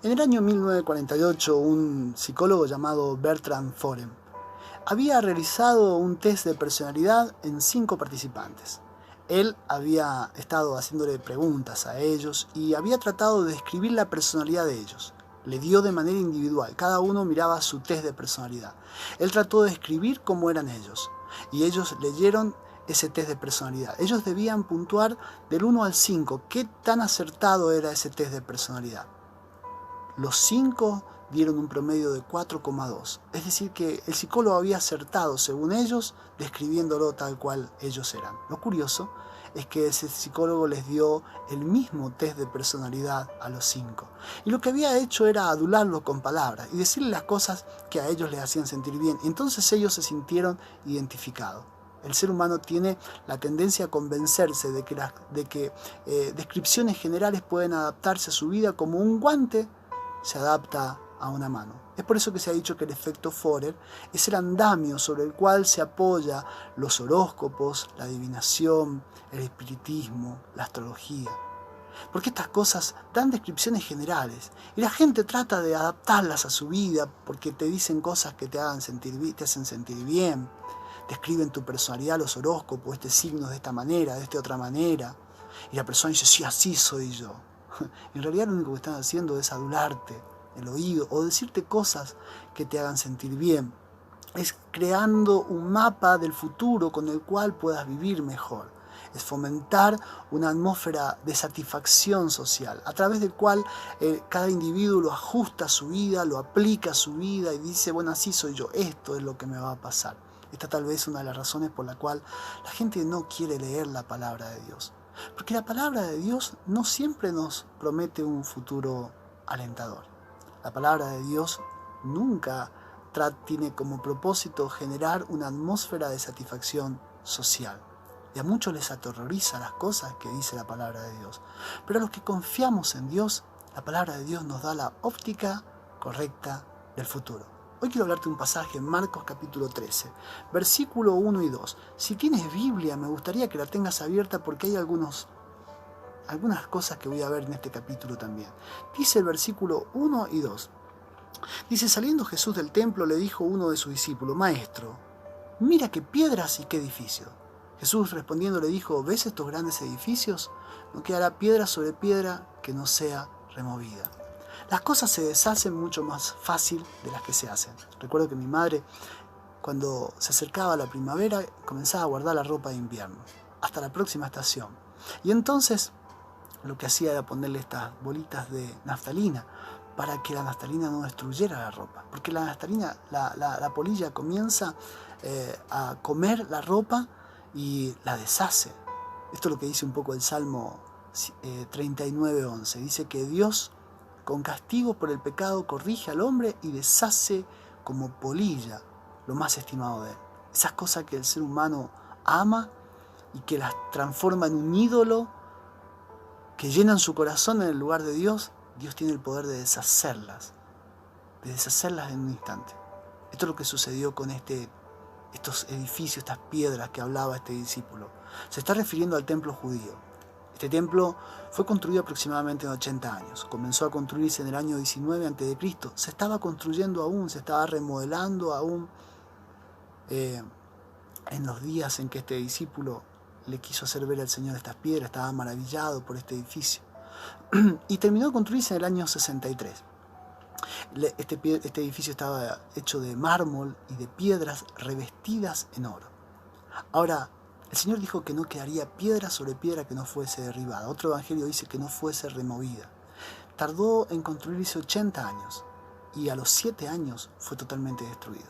En el año 1948, un psicólogo llamado Bertrand Foren había realizado un test de personalidad en 5 participantes. Él había estado haciéndole preguntas a ellos y había tratado de describir la personalidad de ellos. Le dio de manera individual, cada uno miraba su test de personalidad. Él trató de describir cómo eran ellos y ellos leyeron ese test de personalidad. Ellos debían puntuar del 1 al 5 qué tan acertado era ese test de personalidad. Los 5 dieron un promedio de 4,2. Es decir que el psicólogo había acertado, según ellos, describiéndolo tal cual ellos eran. Lo curioso es que ese psicólogo les dio el mismo test de personalidad a los 5. Y lo que había hecho era adularlo con palabras y decirle las cosas que a ellos les hacían sentir bien. Entonces ellos se sintieron identificados. El ser humano tiene la tendencia a convencerse de que descripciones generales pueden adaptarse a su vida como un guante se adapta a una mano. Es por eso que se ha dicho que el efecto Forer es el andamio sobre el cual se apoya los horóscopos, la adivinación, el espiritismo, la astrología. Porque estas cosas dan descripciones generales y la gente trata de adaptarlas a su vida porque te dicen cosas que te hacen sentir bien, describen tu personalidad, los horóscopos, este signo de esta manera, de esta otra manera, y la persona dice, sí, así soy yo. En realidad lo único que están haciendo es adularte el oído o decirte cosas que te hagan sentir bien. Es creando un mapa del futuro con el cual puedas vivir mejor. Es fomentar una atmósfera de satisfacción social, a través del cual cada individuo lo ajusta a su vida, lo aplica a su vida y dice, bueno, así soy yo, esto es lo que me va a pasar. Esta tal vez es una de las razones por la cual la gente no quiere leer la palabra de Dios. Porque la palabra de Dios no siempre nos promete un futuro alentador. La palabra de Dios nunca tiene como propósito generar una atmósfera de satisfacción social. Y a muchos les aterroriza las cosas que dice la palabra de Dios. Pero a los que confiamos en Dios, la palabra de Dios nos da la óptica correcta del futuro. Hoy quiero hablarte de un pasaje en Marcos capítulo 13, versículo 1 y 2. Si tienes Biblia, me gustaría que la tengas abierta porque hay algunas cosas que voy a ver en este capítulo también. Dice el versículo 1 y 2. Dice, saliendo Jesús del templo, le dijo uno de sus discípulos, Maestro, mira qué piedras y qué edificios. Jesús respondiendo le dijo, ¿ves estos grandes edificios? No quedará piedra sobre piedra que no sea removida. Las cosas se deshacen mucho más fácil de las que se hacen. Recuerdo que mi madre, cuando se acercaba la primavera, comenzaba a guardar la ropa de invierno, hasta la próxima estación. Y entonces lo que hacía era ponerle estas bolitas de naftalina, para que la naftalina no destruyera la ropa. Porque la naftalina, la polilla comienza a comer la ropa y la deshace. Esto es lo que dice un poco el Salmo 39:11. Dice que Dios, con castigo por el pecado, corrige al hombre y deshace como polilla lo más estimado de él. Esas cosas que el ser humano ama y que las transforma en un ídolo, que llenan su corazón en el lugar de Dios, Dios tiene el poder de deshacerlas en un instante. Esto es lo que sucedió con estos edificios, estas piedras que hablaba este discípulo. Se está refiriendo al templo judío. Este templo fue construido aproximadamente en 80 años. Comenzó a construirse en el año 19 a.C. Se estaba construyendo aún, se estaba remodelando aún en los días en que este discípulo le quiso hacer ver al Señor estas piedras. Estaba maravillado por este edificio. Y terminó de construirse en el año 63. Este edificio estaba hecho de mármol y de piedras revestidas en oro. Ahora, el Señor dijo que no quedaría piedra sobre piedra que no fuese derribada. Otro evangelio dice que no fuese removida. Tardó en construirse 80 años y a los 7 años fue totalmente destruido.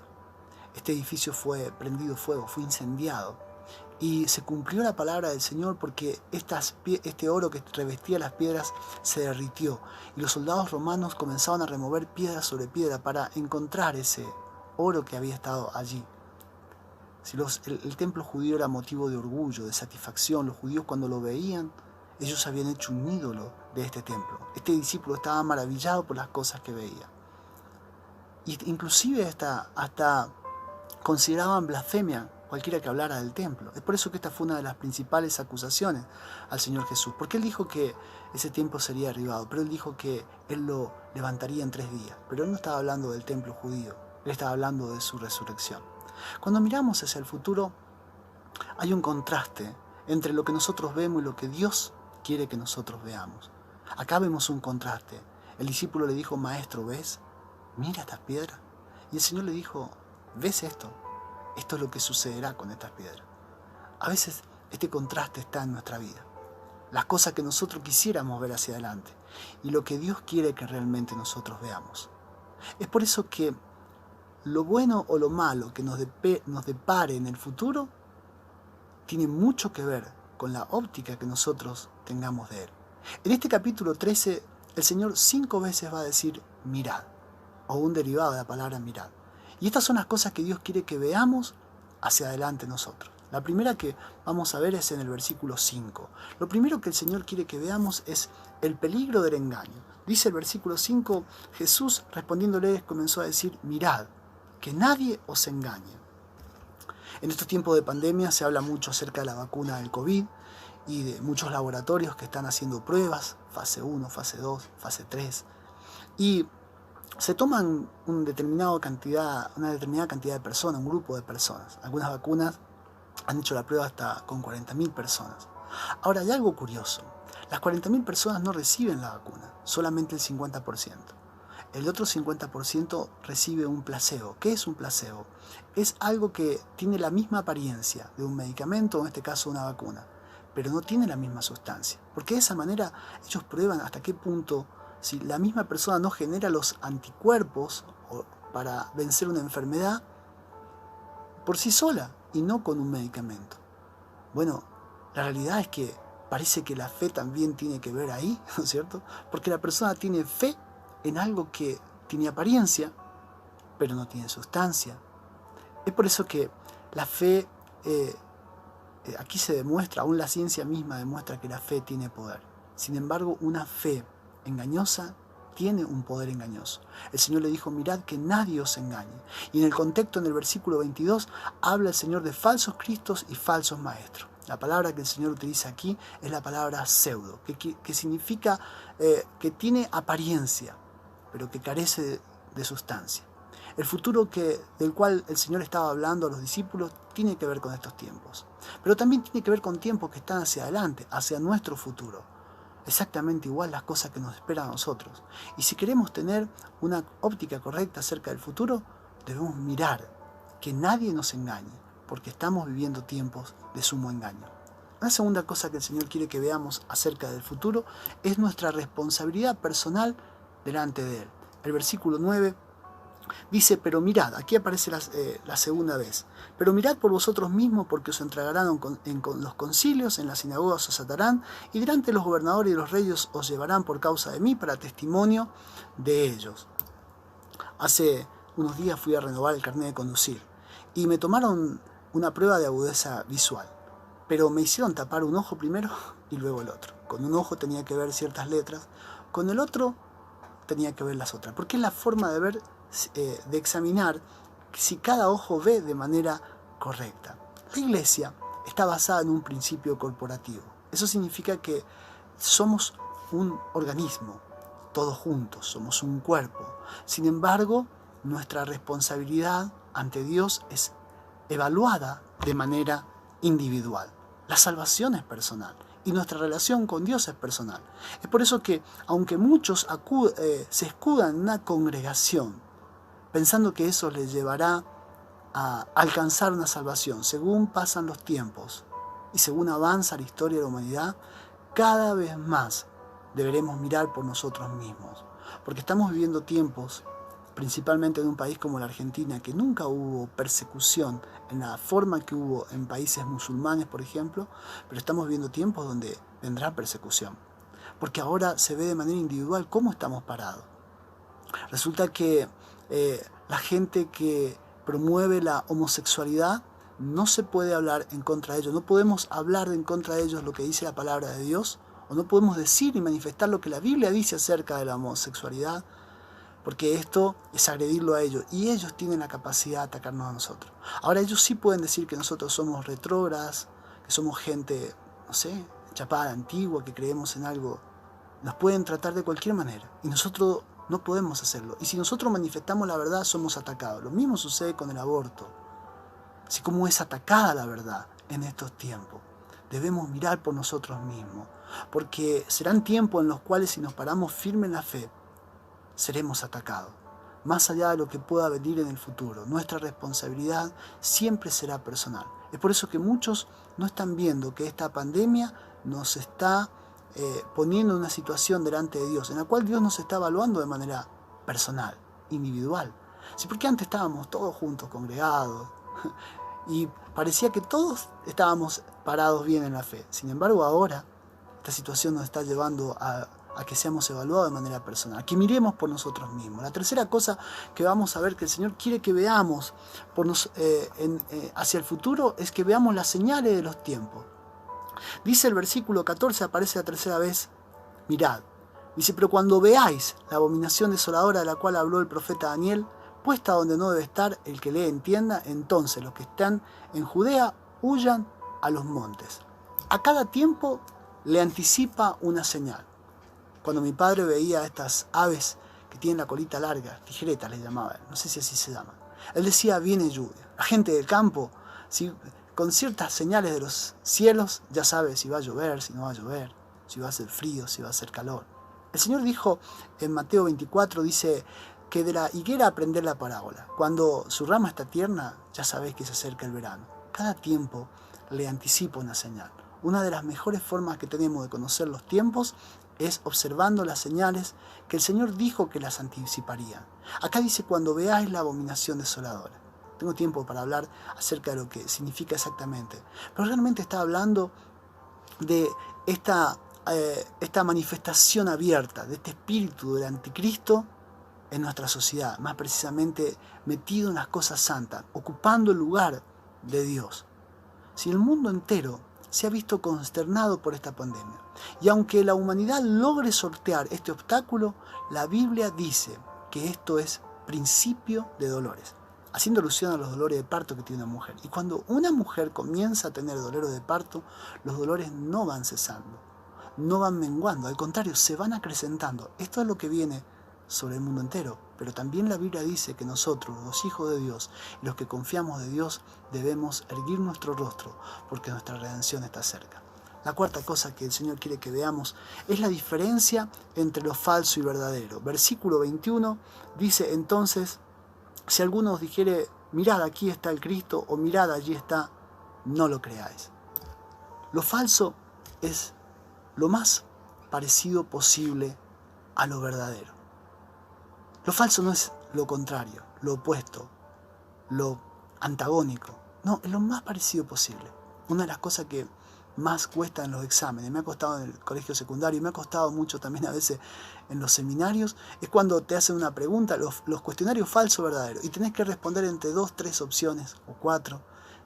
Este edificio fue prendido fuego, fue incendiado. Y se cumplió la palabra del Señor porque este oro que revestía las piedras se derritió. Y los soldados romanos comenzaban a remover piedra sobre piedra para encontrar ese oro que había estado allí. Si el templo judío era motivo de orgullo, de satisfacción, los judíos cuando lo veían, ellos habían hecho un ídolo de este templo. Este discípulo estaba maravillado por las cosas que veía. Y inclusive hasta consideraban blasfemia cualquiera que hablara del templo. Es por eso que esta fue una de las principales acusaciones al Señor Jesús, porque Él dijo que ese templo sería derribado, pero Él dijo que Él lo levantaría en 3 días. Pero Él no estaba hablando del templo judío, Él estaba hablando de su resurrección. Cuando miramos hacia el futuro, hay un contraste entre lo que nosotros vemos y lo que Dios quiere que nosotros veamos. Acá vemos un contraste. El discípulo le dijo: Maestro, ¿ves? Mira estas piedras. Y el Señor le dijo: ¿ves esto? Esto es lo que sucederá con estas piedras. A veces este contraste está en nuestra vida. Las cosas que nosotros quisiéramos ver hacia adelante y lo que Dios quiere que realmente nosotros veamos. Es por eso que lo bueno o lo malo que nos depare en el futuro tiene mucho que ver con la óptica que nosotros tengamos de Él. En este capítulo 13, el Señor 5 veces va a decir mirad, o un derivado de la palabra mirad. Y estas son las cosas que Dios quiere que veamos hacia adelante nosotros. La primera que vamos a ver es en el versículo 5. Lo primero que el Señor quiere que veamos es el peligro del engaño. Dice el versículo 5, Jesús respondiéndoles comenzó a decir: mirad, que nadie os engañe. En estos tiempos de pandemia se habla mucho acerca de la vacuna del COVID y de muchos laboratorios que están haciendo pruebas, fase 1, fase 2, fase 3. Y se toman una determinada cantidad de personas, un grupo de personas. Algunas vacunas han hecho la prueba hasta con 40.000 personas. Ahora, hay algo curioso. Las 40.000 personas no reciben la vacuna, solamente el 50%. El otro 50% recibe un placebo. ¿Qué es un placebo? Es algo que tiene la misma apariencia de un medicamento, en este caso una vacuna, pero no tiene la misma sustancia. Porque de esa manera ellos prueban hasta qué punto, si la misma persona no genera los anticuerpos para vencer una enfermedad por sí sola y no con un medicamento. Bueno, la realidad es que parece que la fe también tiene que ver ahí, ¿no es cierto? Porque la persona tiene fe en algo que tiene apariencia, pero no tiene sustancia. Es por eso que la fe, aquí se demuestra, aún la ciencia misma demuestra que la fe tiene poder. Sin embargo, una fe engañosa tiene un poder engañoso. El Señor le dijo: mirad que nadie os engañe. Y en el contexto, en el versículo 22, habla el Señor de falsos cristos y falsos maestros. La palabra que el Señor utiliza aquí es la palabra pseudo, que significa que tiene apariencia, pero que carece de sustancia. El futuro del cual el Señor estaba hablando a los discípulos tiene que ver con estos tiempos, pero también tiene que ver con tiempos que están hacia adelante, hacia nuestro futuro. Exactamente igual las cosas que nos esperan a nosotros. Y si queremos tener una óptica correcta acerca del futuro, debemos mirar que nadie nos engañe, porque estamos viviendo tiempos de sumo engaño. La segunda cosa que el Señor quiere que veamos acerca del futuro es nuestra responsabilidad personal delante de Él. El versículo 9 dice: pero mirad, aquí aparece la segunda vez, pero mirad por vosotros mismos, porque os entregarán en los concilios, en las sinagogas os atarán, y delante de los gobernadores y los reyes os llevarán por causa de mí para testimonio de ellos. Hace unos días fui a renovar el carnet de conducir y me tomaron una prueba de agudeza visual, pero me hicieron tapar un ojo primero y luego el otro. Con un ojo tenía que ver ciertas letras, con el otro tenía que ver las otras, porque es la forma de ver, de examinar si cada ojo ve de manera correcta. La iglesia está basada en un principio corporativo. Eso significa que somos un organismo, todos juntos, somos un cuerpo. Sin embargo, nuestra responsabilidad ante Dios es evaluada de manera individual. La salvación es personal y nuestra relación con Dios es personal. Es por eso que, aunque muchos se escudan en una congregación, pensando que eso les llevará a alcanzar una salvación, según pasan los tiempos y según avanza la historia de la humanidad, cada vez más deberemos mirar por nosotros mismos, porque estamos viviendo tiempos, principalmente en un país como la Argentina, que nunca hubo persecución en la forma que hubo en países musulmanes, por ejemplo, pero estamos viviendo tiempos donde vendrá persecución, porque ahora se ve de manera individual cómo estamos parados. Resulta que la gente que promueve la homosexualidad, no se puede hablar en contra de ellos, no podemos hablar en contra de ellos lo que dice la palabra de Dios, o no podemos decir y manifestar lo que la Biblia dice acerca de la homosexualidad, porque esto es agredirlo a ellos, y ellos tienen la capacidad de atacarnos a nosotros. Ahora ellos sí pueden decir que nosotros somos retrógradas, que somos gente, no sé, chapada antigua, que creemos en algo. Nos pueden tratar de cualquier manera, y nosotros no podemos hacerlo. Y si nosotros manifestamos la verdad, somos atacados. Lo mismo sucede con el aborto. Así como es atacada la verdad en estos tiempos, debemos mirar por nosotros mismos, porque serán tiempos en los cuales, si nos paramos firmes en la fe, seremos atacados, más allá de lo que pueda venir en el futuro. Nuestra responsabilidad siempre será personal. Es por eso que muchos no están viendo que esta pandemia nos está poniendo en una situación delante de Dios, en la cual Dios nos está evaluando de manera personal, individual. Sí, porque antes estábamos todos juntos, congregados, y parecía que todos estábamos parados bien en la fe. Sin embargo, ahora esta situación nos está llevando a que seamos evaluados de manera personal, a que miremos por nosotros mismos. La tercera cosa que vamos a ver que el Señor quiere que veamos hacia el futuro es que veamos las señales de los tiempos. Dice el versículo 14, aparece la tercera vez, mirad. Dice, pero cuando veáis la abominación desoladora de la cual habló el profeta Daniel, puesta donde no debe estar, el que lee entienda, entonces los que están en Judea huyan a los montes. A cada tiempo le anticipa una señal. Cuando mi padre veía estas aves que tienen la colita larga, tijeretas les llamaba, no sé si así se llaman, él decía, viene lluvia. La gente del campo, con ciertas señales de los cielos, ya sabe si va a llover, si no va a llover, si va a hacer frío, si va a hacer calor. El Señor dijo en Mateo 24, dice que de la higuera aprender la parábola. Cuando su rama está tierna, ya sabéis que se acerca el verano. Cada tiempo le anticipa una señal. Una de las mejores formas que tenemos de conocer los tiempos es observando las señales que el Señor dijo que las anticiparía. Acá dice, cuando veáis la abominación desoladora. Tengo tiempo para hablar acerca de lo que significa exactamente. Pero realmente está hablando de esta manifestación abierta, de este espíritu del anticristo en nuestra sociedad, más precisamente metido en las cosas santas, ocupando el lugar de Dios. Si el mundo entero se ha visto consternado por esta pandemia, y aunque la humanidad logre sortear este obstáculo, la Biblia dice que esto es principio de dolores, haciendo alusión a los dolores de parto que tiene una mujer. Y cuando una mujer comienza a tener dolores de parto, los dolores no van cesando, no van menguando, al contrario, se van acrecentando. Esto es lo que viene sobre el mundo entero, pero también la Biblia dice que nosotros, los hijos de Dios, los que confiamos de Dios, debemos erguir nuestro rostro, porque nuestra redención está cerca. La cuarta cosa que el Señor quiere que veamos es la diferencia entre lo falso y verdadero. Versículo 21 dice, entonces, si alguno os dijere, mirad, aquí está el Cristo, o mirad, allí está, no lo creáis. Lo falso es lo más parecido posible a lo verdadero. Lo falso no es lo contrario, lo opuesto, lo antagónico. No, es lo más parecido posible. Una de las cosas que más cuesta en los exámenes, me ha costado en el colegio secundario, me ha costado mucho también a veces en los seminarios, es cuando te hacen una pregunta, los cuestionarios falso o verdadero, y tenés que responder entre 2, 3 opciones o 4,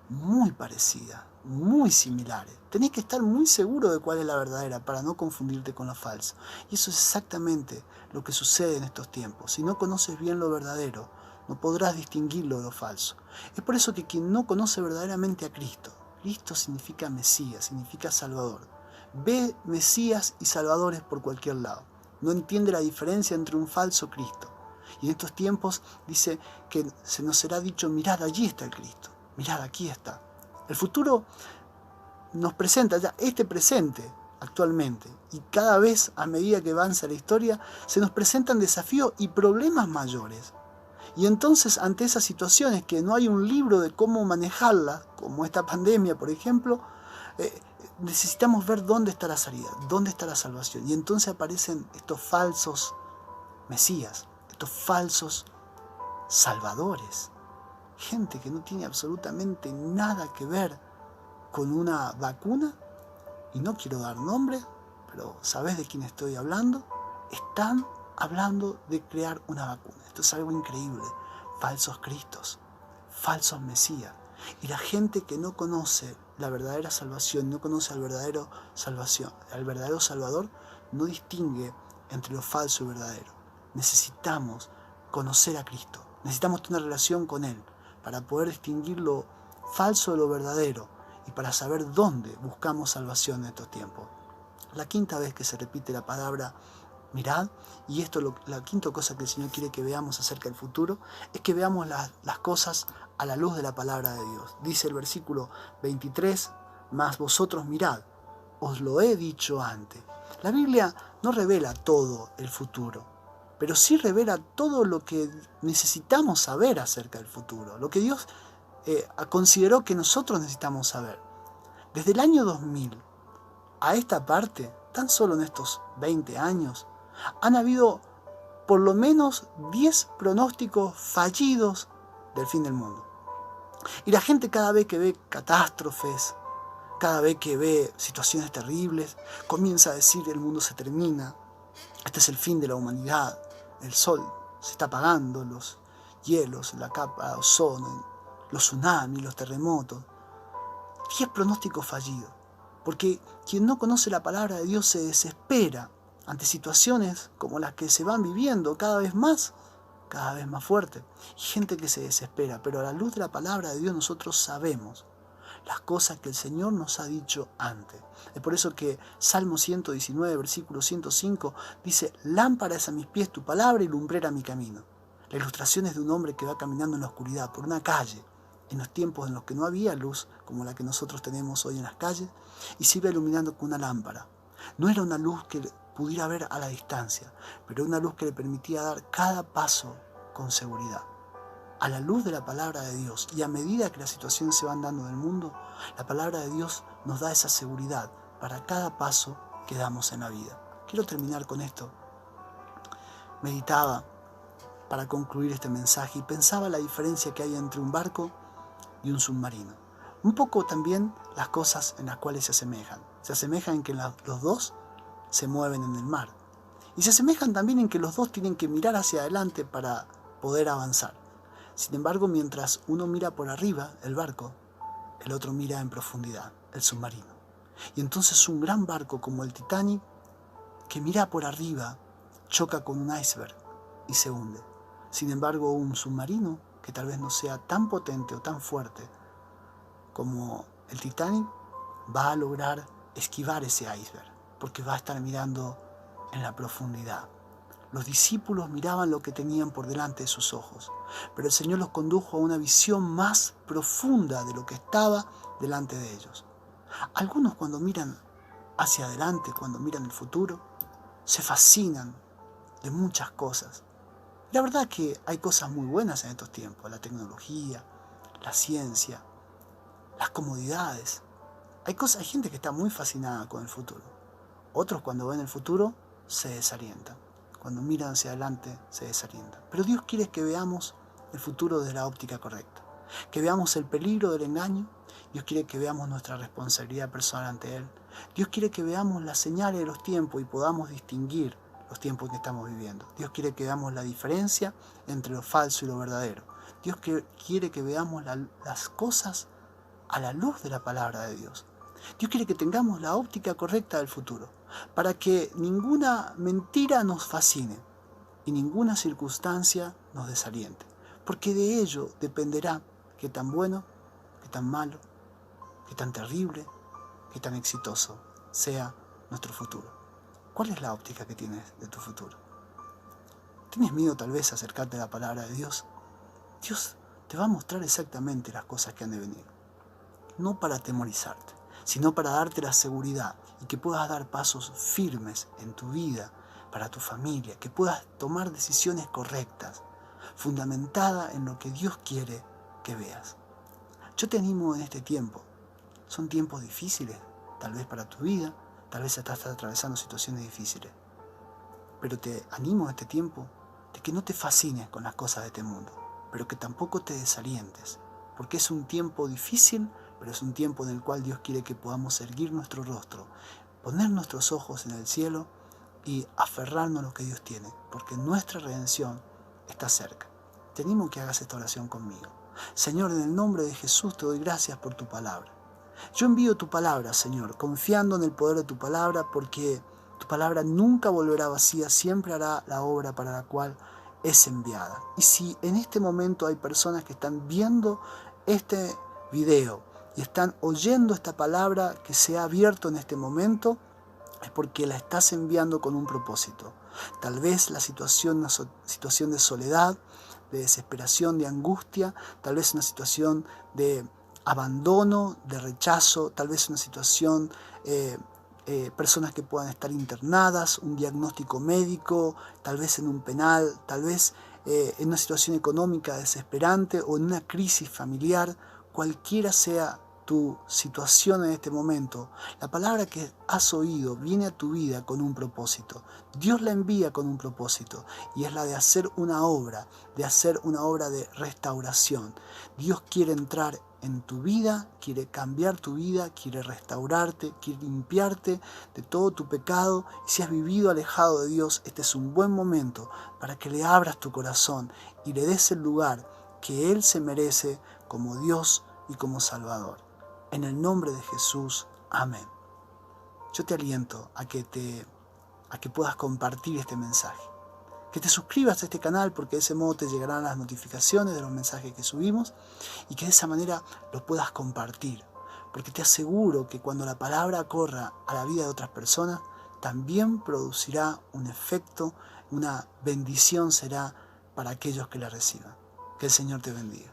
muy parecidas, muy similares. Tenés que estar muy seguro de cuál es la verdadera para no confundirte con lo falso. Y eso es exactamente lo que sucede en estos tiempos. Si no conoces bien lo verdadero, no podrás distinguirlo de lo falso. Es por eso que quien no conoce verdaderamente a Cristo, Cristo significa Mesías, significa Salvador, ve Mesías y Salvadores por cualquier lado. No entiende la diferencia entre un falso Cristo. Y en estos tiempos dice que se nos será dicho, mirad, allí está el Cristo. Mirad, aquí está. El futuro nos presenta ya este presente actualmente. Y cada vez, a medida que avanza la historia, se nos presentan desafíos y problemas mayores. Y entonces, ante esas situaciones que no hay un libro de cómo manejarlas, como esta pandemia, por ejemplo, necesitamos ver dónde está la salida, dónde está la salvación. Y entonces aparecen estos falsos Mesías, estos falsos salvadores. Gente que no tiene absolutamente nada que ver con una vacuna, y no quiero dar nombre, pero sabés de quién estoy hablando, están hablando de crear una vacuna. Esto es algo increíble. Falsos cristos, falsos mesías. Y la gente que no conoce la verdadera salvación, no conoce al verdadero Salvador, no distingue entre lo falso y verdadero. Necesitamos conocer a Cristo. Necesitamos tener una relación con Él para poder distinguir lo falso de lo verdadero y para saber dónde buscamos salvación en estos tiempos. La quinta vez que se repite la palabra mirad, y esto la quinta cosa que el Señor quiere que veamos acerca del futuro, es que veamos las cosas a la luz de la palabra de Dios. Dice el versículo 23, mas vosotros mirad, os lo he dicho antes. La Biblia no revela todo el futuro, pero sí revela todo lo que necesitamos saber acerca del futuro, lo que Dios consideró que nosotros necesitamos saber. Desde el año 2000 a esta parte, tan solo en estos 20 años, han habido por lo menos 10 pronósticos fallidos del fin del mundo. Y la gente cada vez que ve catástrofes, cada vez que ve situaciones terribles, comienza a decir el mundo se termina, este es el fin de la humanidad, el sol se está apagando, los hielos, la capa de ozono, los tsunamis, los terremotos. 10 pronósticos fallidos, porque quien no conoce la palabra de Dios se desespera ante situaciones como las que se van viviendo cada vez más fuerte. Y gente que se desespera, pero a la luz de la palabra de Dios nosotros sabemos las cosas que el Señor nos ha dicho antes. Es por eso que Salmo 119, versículo 105, dice: lámpara es a mis pies tu palabra y lumbrera mi camino. La ilustración es de un hombre que va caminando en la oscuridad por una calle, en los tiempos en los que no había luz como la que nosotros tenemos hoy en las calles, y se iba iluminando con una lámpara. No era una luz que pudiera ver a la distancia, pero una luz que le permitía dar cada paso con seguridad. A la luz de la palabra de Dios, y a medida que las situaciones se van dando en el mundo, la palabra de Dios nos da esa seguridad para cada paso que damos en la vida. Quiero terminar con esto. Meditaba para concluir este mensaje y pensaba la diferencia que hay entre un barco y un submarino. Un poco también las cosas en las cuales se asemejan. Se asemejan en que los dos se mueven en el mar. Y se asemejan también en que los dos tienen que mirar hacia adelante para poder avanzar. Sin embargo, mientras uno mira por arriba, el barco, el otro mira en profundidad, el submarino. Y entonces un gran barco como el Titanic, que mira por arriba, choca con un iceberg y se hunde. Sin embargo, un submarino, que tal vez no sea tan potente o tan fuerte como el Titanic, va a lograr esquivar ese iceberg, porque va a estar mirando en la profundidad. Los discípulos miraban lo que tenían por delante de sus ojos, pero el Señor los condujo a una visión más profunda de lo que estaba delante de ellos. Algunos, cuando miran hacia adelante, cuando miran el futuro, se fascinan de muchas cosas. La verdad es que hay cosas muy buenas en estos tiempos: la tecnología, la ciencia, las comodidades. Hay gente que está muy fascinada con el futuro. Otros, cuando ven el futuro, se desalientan. Cuando miran hacia adelante, se desalientan. Pero Dios quiere que veamos el futuro desde la óptica correcta, que veamos el peligro del engaño. Dios quiere que veamos nuestra responsabilidad personal ante Él. Dios quiere que veamos las señales de los tiempos y podamos distinguir los tiempos que estamos viviendo. Dios quiere que veamos la diferencia entre lo falso y lo verdadero. Dios quiere que veamos las cosas a la luz de la palabra de Dios. Dios quiere que tengamos la óptica correcta del futuro, para que ninguna mentira nos fascine y ninguna circunstancia nos desaliente, porque de ello dependerá qué tan bueno, qué tan malo, qué tan terrible, qué tan exitoso sea nuestro futuro. ¿Cuál es la óptica que tienes de tu futuro? ¿Tienes miedo tal vez a acercarte a la palabra de Dios? Dios te va a mostrar exactamente las cosas que han de venir, no para atemorizarte, sino para darte la seguridad y que puedas dar pasos firmes en tu vida, para tu familia, que puedas tomar decisiones correctas, fundamentadas en lo que Dios quiere que veas. Yo te animo en este tiempo. Son tiempos difíciles, tal vez para tu vida, tal vez estás atravesando situaciones difíciles. Pero te animo en este tiempo de que no te fascines con las cosas de este mundo, pero que tampoco te desalientes, porque es un tiempo difícil, pero es un tiempo en el cual Dios quiere que podamos erguir nuestro rostro, poner nuestros ojos en el cielo y aferrarnos a lo que Dios tiene, porque nuestra redención está cerca. Te animo a que hagas esta oración conmigo. Señor, en el nombre de Jesús te doy gracias por tu palabra. Yo envío tu palabra, Señor, confiando en el poder de tu palabra, porque tu palabra nunca volverá vacía, siempre hará la obra para la cual es enviada. Y si en este momento hay personas que están viendo este video y están oyendo esta palabra que se ha abierto en este momento, es porque la estás enviando con un propósito. Tal vez la situación, una situación de soledad, de desesperación, de angustia, tal vez una situación de abandono, de rechazo, tal vez una situación, personas que puedan estar internadas, un diagnóstico médico, tal vez en un penal, tal vez en una situación económica desesperante o en una crisis familiar, cualquiera sea tu situación en este momento, la palabra que has oído viene a tu vida con un propósito. Dios la envía con un propósito y es la de hacer una obra de restauración. Dios quiere entrar en tu vida, quiere cambiar tu vida, quiere restaurarte, quiere limpiarte de todo tu pecado. Y si has vivido alejado de Dios, este es un buen momento para que le abras tu corazón y le des el lugar que Él se merece como Dios y como Salvador. En el nombre de Jesús, amén. Yo te aliento a que puedas compartir este mensaje. Que te suscribas a este canal porque de ese modo te llegarán las notificaciones de los mensajes que subimos y que de esa manera los puedas compartir. Porque te aseguro que cuando la palabra corra a la vida de otras personas, también producirá un efecto, una bendición será para aquellos que la reciban. Que el Señor te bendiga.